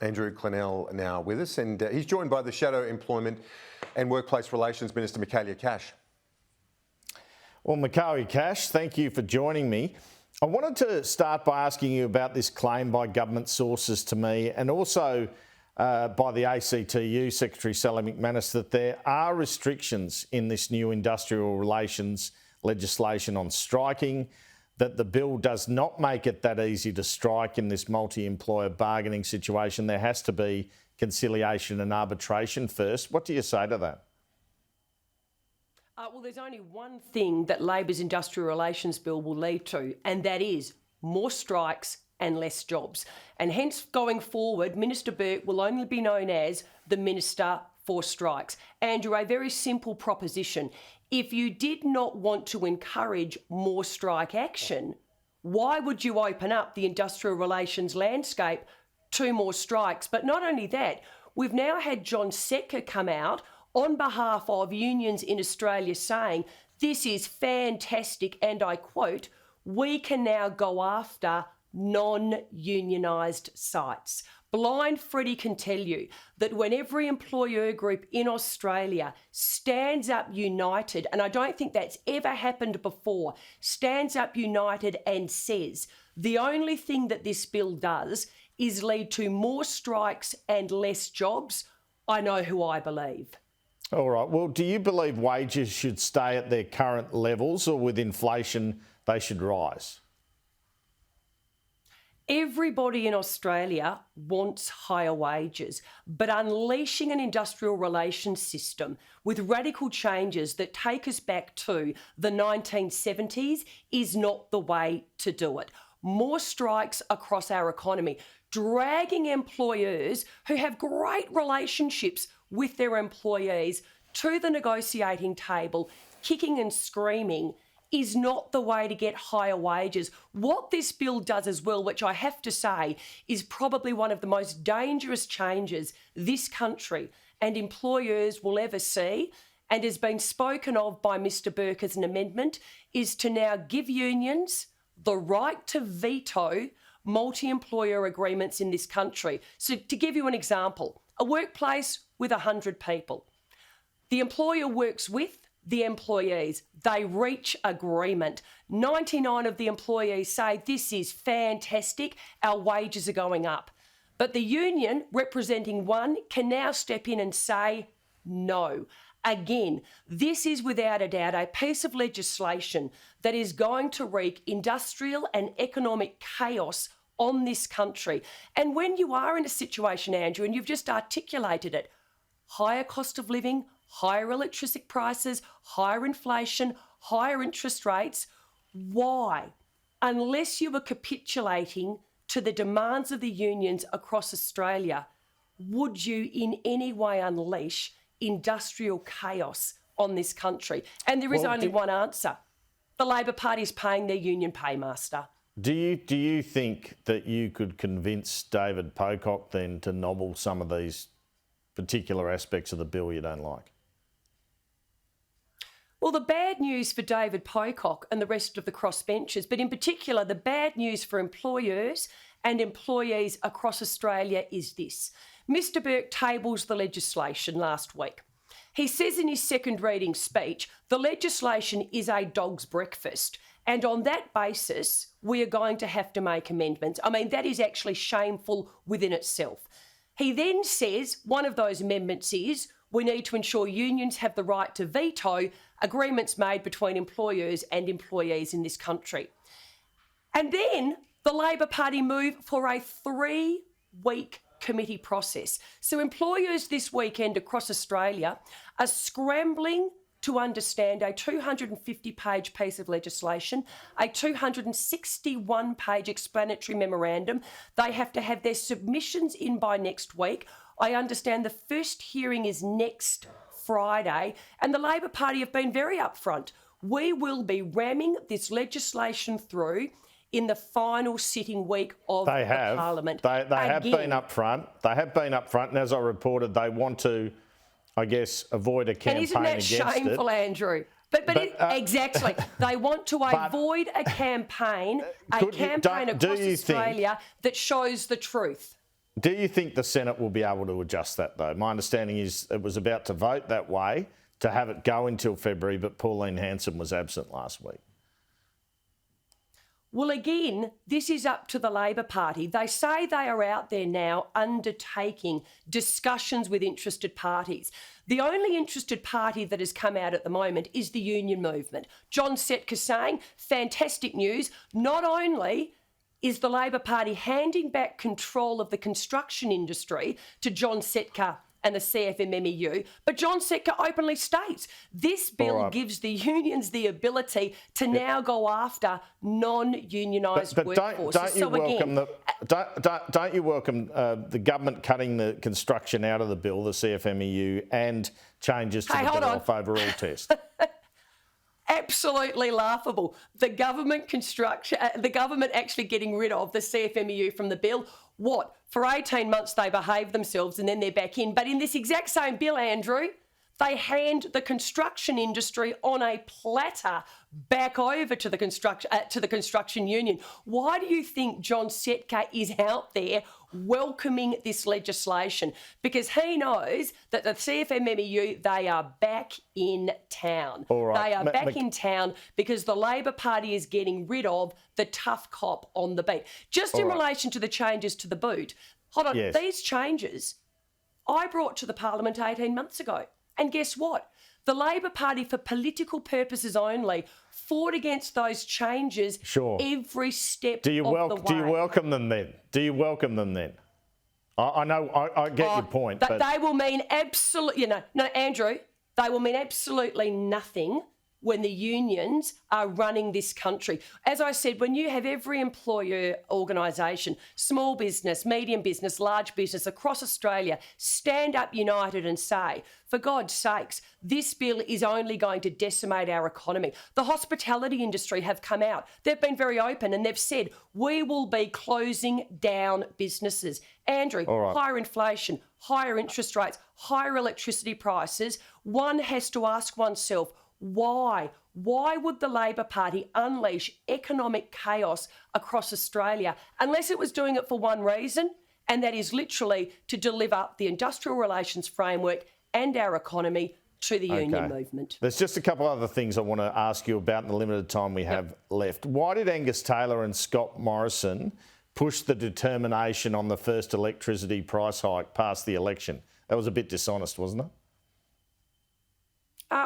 Andrew Clennell now with us, and he's joined by the Shadow Employment and Workplace Relations Minister, Michaelia. Well, Michaelia, thank you for joining me. I wanted to start by asking you about this claim by government sources to me, and also by the ACTU Secretary Sally McManus, that there are restrictions in this new industrial relations legislation on striking, that the bill does not make it that easy to strike in this multi-employer bargaining situation. There has to be conciliation and arbitration first. What do you say to that? Well, there's only one thing that Labor's Industrial Relations Bill will lead to, and that is more strikes and less jobs. And hence, going forward, Minister Burke will only be known as the Minister for Strikes. Andrew, a very simple proposition. If you did not want to encourage more strike action, why would you open up the industrial relations landscape to more strikes? But not only that, we've now had John Setka come out on behalf of unions in Australia saying, this is fantastic, and I quote, we can now go after non-unionised sites. Blind Freddie can tell you that when every employer group in Australia stands up united, and I don't think that's ever happened before, stands up united and says the only thing that this bill does is lead to more strikes and less jobs, I know who I believe. All right. Well, do you believe wages should stay at their current levels, or with inflation they should rise? Everybody in Australia wants higher wages, but unleashing an industrial relations system with radical changes that take us back to the 1970s is not the way to do it. More strikes across our economy, dragging employers who have great relationships with their employees to the negotiating table, kicking and screaming, is not the way to get higher wages. What this bill does as well, which I have to say is probably one of the most dangerous changes this country and employers will ever see, and has been spoken of by Mr Burke as an amendment, is to now give unions the right to veto multi-employer agreements in this country. So to give you an example, a workplace with 100 people. The employer works with the employees. They reach agreement. 99 of the employees say, this is fantastic, our wages are going up. But the union, representing one, can now step in and say no. Again, this is without a doubt a piece of legislation that is going to wreak industrial and economic chaos on this country. And when you are in a situation, Andrew, and you've just articulated it, higher cost of living, higher electricity prices, higher inflation, higher interest rates, why, unless you were capitulating to the demands of the unions across Australia, would you in any way unleash industrial chaos on this country? And there is only one answer. The Labor Party is paying their union paymaster. Do you think that you could convince David Pocock then to nobble some of these particular aspects of the bill you don't like? Well, the bad news for David Pocock and the rest of the crossbenchers, but in particular the bad news for employers and employees across Australia is this. Mr Burke tables the legislation last week. He says in his second reading speech, the legislation is a dog's breakfast, and on that basis, we are going to have to make amendments. I mean, that is actually shameful within itself. He then says one of those amendments is we need to ensure unions have the right to veto agreements made between employers and employees in this country. And then the Labor Party move for a 3-week committee process. So employers this weekend across Australia are scrambling to understand a 250-page piece of legislation, a 261-page explanatory memorandum. They have to have their submissions in by next week. I understand the first hearing is next Friday, and the Labor Party have been very upfront. We will be ramming this legislation through in the final sitting week of the Parliament. They have been upfront. They have been upfront, and as I reported, they want to, I guess, avoid a campaign against it. And isn't that shameful, Andrew? But exactly. They want to avoid a campaign across Australia that shows the truth. Do you think the Senate will be able to adjust that, though? My understanding is it was about to vote that way to have it go until February, but Pauline Hanson was absent last week. Well, again, this is up to the Labor Party. They say they are out there now undertaking discussions with interested parties. The only interested party that has come out at the moment is the union movement. John Setka saying, fantastic news, not only is the Labor Party handing back control of the construction industry to John Setka and the CFMMEU, but John Setka openly states this bill gives the unions the ability to now go after non-unionised workforces. Don't you welcome the government cutting the construction out of the bill, the CFMEU, and changes to the get-off overall test? Absolutely laughable. The government actually getting rid of the CFMEU from the bill. What? For 18 months they behave themselves and then they're back in. But in this exact same bill, Andrew, they hand the construction industry on a platter back over to the construction union. Why do you think John Setka is out there welcoming this legislation? Because he knows that the CFMMEU, they are back in town. All right. They are back in town because the Labor Party is getting rid of the tough cop on the beat. Just in relation to the changes to the boot, hold on, these changes I brought to the Parliament 18 months ago. And guess what? The Labor Party, for political purposes only, fought against those changes every step of the way. Do you welcome them then? Do you welcome them then? I know, I get your point. But they will mean absolutely, no, Andrew, they will mean absolutely nothing when the unions are running this country. As I said, when you have every employer organisation, small business, medium business, large business across Australia, stand up united and say, for God's sakes, this bill is only going to decimate our economy. The hospitality industry have come out. They've been very open and they've said, we will be closing down businesses. Andrew, higher inflation, higher interest rates, higher electricity prices. One has to ask oneself, why? Why would the Labor Party unleash economic chaos across Australia unless it was doing it for one reason, and that is literally to deliver the industrial relations framework and our economy to the union movement? There's just a couple other things I want to ask you about in the limited time we have left. Why did Angus Taylor and Scott Morrison push the determination on the first electricity price hike past the election? That was a bit dishonest, wasn't it?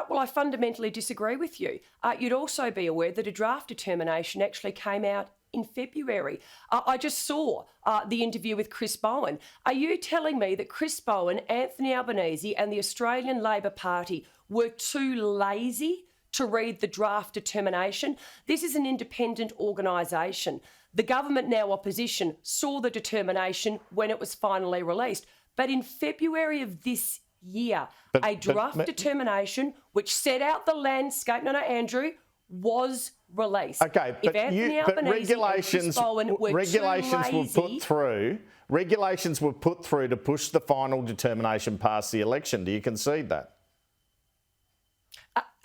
Well, I fundamentally disagree with you. You'd also be aware that a draft determination actually came out in February. I just saw the interview with Chris Bowen. Are you telling me that Chris Bowen, Anthony Albanese and the Australian Labor Party were too lazy to read the draft determination? This is an independent organisation. The government, now opposition, saw the determination when it was finally released. But in February of this year, a draft determination which set out the landscape, Andrew, was released. Okay, but regulations were put through to push the final determination past the election. Do you concede that?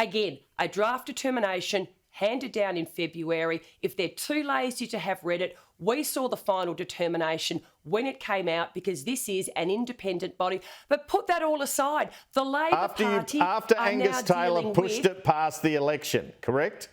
Again, a draft determination handed down in February. If they're too lazy to have read it, we saw the final determination when it came out because this is an independent body. But put that all aside, the Labor Party after Angus Taylor pushed it past the election, correct?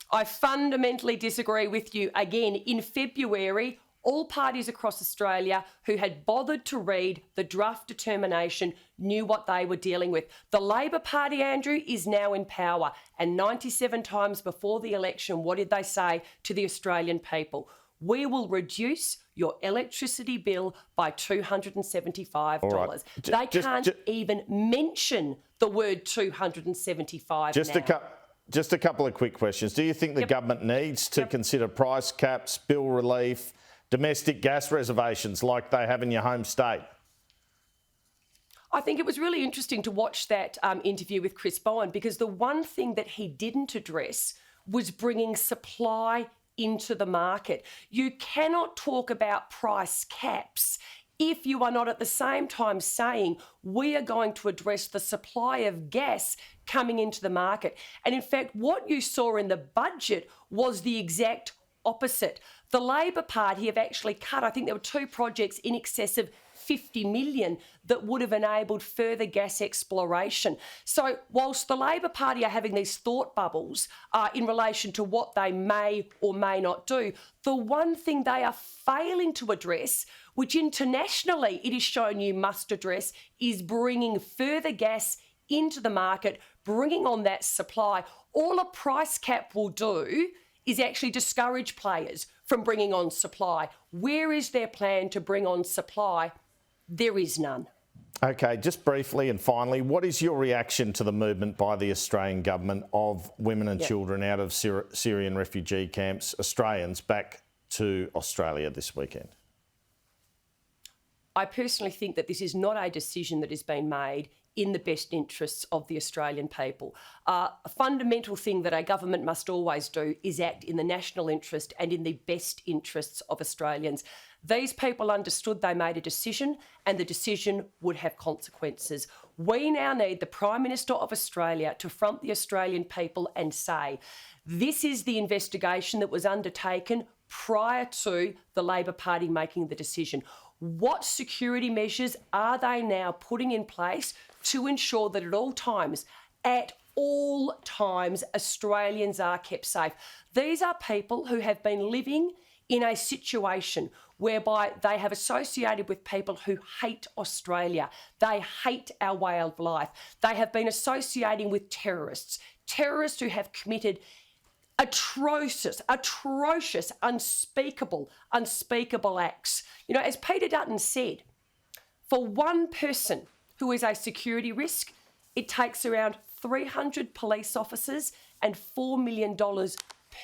I fundamentally disagree with you. Again, in February, all parties across Australia who had bothered to read the draft determination knew what they were dealing with. The Labor Party, Andrew, is now in power. And 97 times before the election, what did they say to the Australian people? We will reduce your electricity bill by $275. Right. They can't even mention the word $275 now. Just a couple of quick questions. Do you think the government needs to consider price caps, bill relief, domestic gas reservations like they have in your home state? I think it was really interesting to watch that interview with Chris Bowen because the one thing that he didn't address was bringing supply into the market. You cannot talk about price caps if you are not at the same time saying we are going to address the supply of gas coming into the market. And in fact, what you saw in the budget was the exact opposite. The Labor Party have actually cut, I think there were 2 projects in excess of 50 million that would have enabled further gas exploration. So whilst the Labor Party are having these thought bubbles in relation to what they may or may not do, the one thing they are failing to address, which internationally it is shown you must address, is bringing further gas into the market, bringing on that supply. All a price cap will do is actually discourage players from bringing on supply. Where is their plan to bring on supply? There is none. Okay, just briefly and finally, what is your reaction to the movement by the Australian government of women and children out of Syrian refugee camps, Australians, back to Australia this weekend? I personally think that this is not a decision that has been made in the best interests of the Australian people. A fundamental thing that a government must always do is act in the national interest and in the best interests of Australians. These people understood they made a decision and the decision would have consequences. We now need the Prime Minister of Australia to front the Australian people and say, this is the investigation that was undertaken prior to the Labor Party making the decision. What security measures are they now putting in place to ensure that at all times, Australians are kept safe? These are people who have been living in a situation whereby they have associated with people who hate Australia. They hate our way of life. They have been associating with terrorists who have committed atrocious, unspeakable acts. You know, as Peter Dutton said, for one person who is a security risk, it takes around 300 police officers and $4 million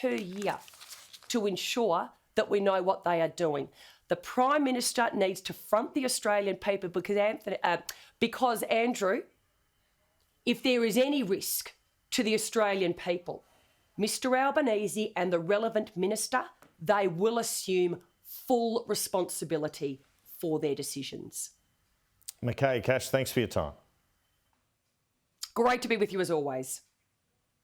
per year to ensure that we know what they are doing. The Prime Minister needs to front the Australian people because Andrew, if there is any risk to the Australian people, Mr Albanese and the relevant minister, they will assume full responsibility for their decisions. Michaelia Cash, thanks for your time. Great to be with you as always.